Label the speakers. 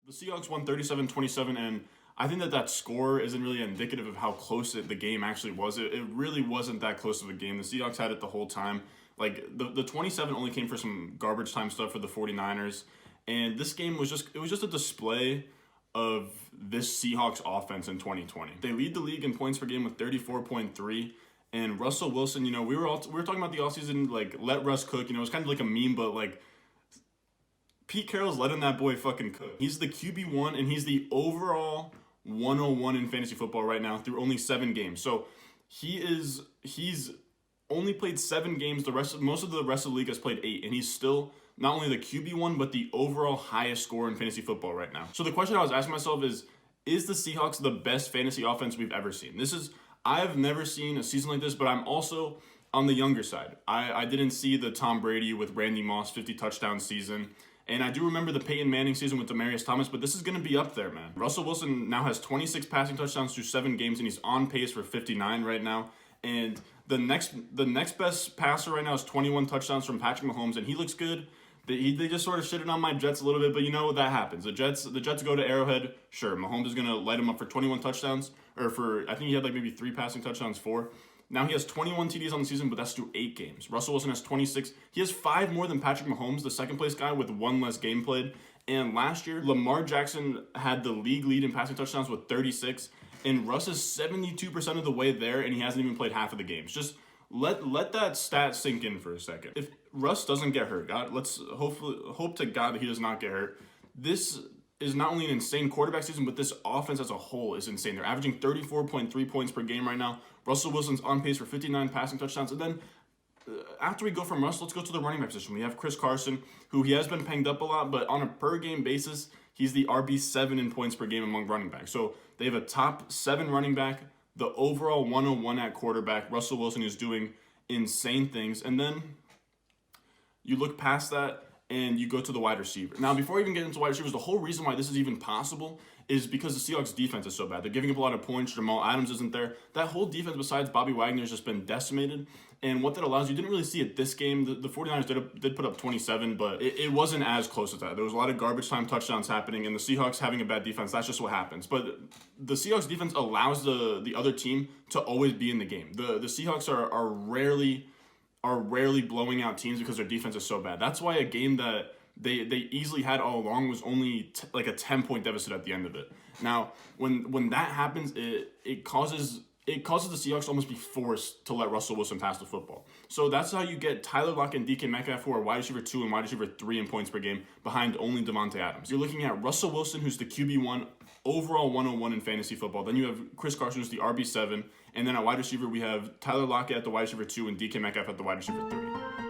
Speaker 1: The Seahawks won 37-27, and I think that score isn't really indicative of how close the game actually was. It really wasn't that close of a game. The Seahawks had it the whole time. Like, the 27 only came for some garbage time stuff for the 49ers, and this game was just a display of this Seahawks offense in 2020. They lead the league in points per game with 34.3. And Russell Wilson, we were talking about the offseason, like, let Russ cook. It was kind of like a meme, but, like, Pete Carroll's letting that boy fucking cook. He's the QB1, and he's the overall 101 in fantasy football right now through only 7 games. So he's only played 7 games. Most of the rest of the league has played 8, and he's still not only the QB1, but the overall highest scorer in fantasy football right now. So the question I was asking myself is the Seahawks the best fantasy offense we've ever seen? I've never seen a season like this, but I'm also on the younger side. I didn't see the Tom Brady with Randy Moss 50 touchdown season. And I do remember the Peyton Manning season with Demaryius Thomas, but this is going to be up there, man. Russell Wilson now has 26 passing touchdowns through 7 games, and he's on pace for 59 right now. And the next best passer right now is 21 touchdowns from Patrick Mahomes, and he looks good. They just sort of shitted on my Jets a little bit, but that happens. The Jets go to Arrowhead. Sure, Mahomes is going to light him up for 21 touchdowns, I think he had like maybe 3 passing touchdowns, 4. Now he has 21 TDs on the season, but that's through 8 games. Russell Wilson has 26. He has 5 more than Patrick Mahomes, the second place guy, with 1 less game played. And last year, Lamar Jackson had the league lead in passing touchdowns with 36. And Russ is 72% of the way there, and he hasn't even played half of the games. Just let that stat sink in for a second. If Russ doesn't get hurt, let's hope to God that he does not get hurt. This is not only an insane quarterback season, but this offense as a whole is insane. They're averaging 34.3 points per game right now. Russell Wilson's on pace for 59 passing touchdowns. And then after we go from Russ, let's go to the running back position. We have Chris Carson, who he has been pinged up a lot, but on a per-game basis, he's the RB7 in points per game among running backs. So they have a top 7 running back, the overall 101 at quarterback. Russell Wilson is doing insane things. And then you look past that, and you go to the wide receiver. Now, before I even get into wide receivers, the whole reason why this is even possible is because the Seahawks defense is so bad. They're giving up a lot of points. Jamal Adams isn't there. That whole defense, besides Bobby Wagner, has just been decimated. And what that allows, you didn't really see it this game. The 49ers did put up 27, but it wasn't as close as that. There was a lot of garbage time touchdowns happening, and the Seahawks having a bad defense, that's just what happens. But the Seahawks defense allows the other team to always be in the game. The Seahawks are rarely blowing out teams because their defense is so bad. That's why a game that they easily had all along was only like a 10-point deficit at the end of it. Now, when that happens, it causes the Seahawks almost be forced to let Russell Wilson pass the football. So that's how you get Tyler Lockett and DK Metcalf, who are wide receiver 2 and wide receiver 3 in points per game, behind only Devontae Adams. You're looking at Russell Wilson, who's the QB1, overall 101 in fantasy football. Then you have Chris Carson, who's the RB7. And then at wide receiver, we have Tyler Lockett at the wide receiver 2 and DK Metcalf at the wide receiver 3.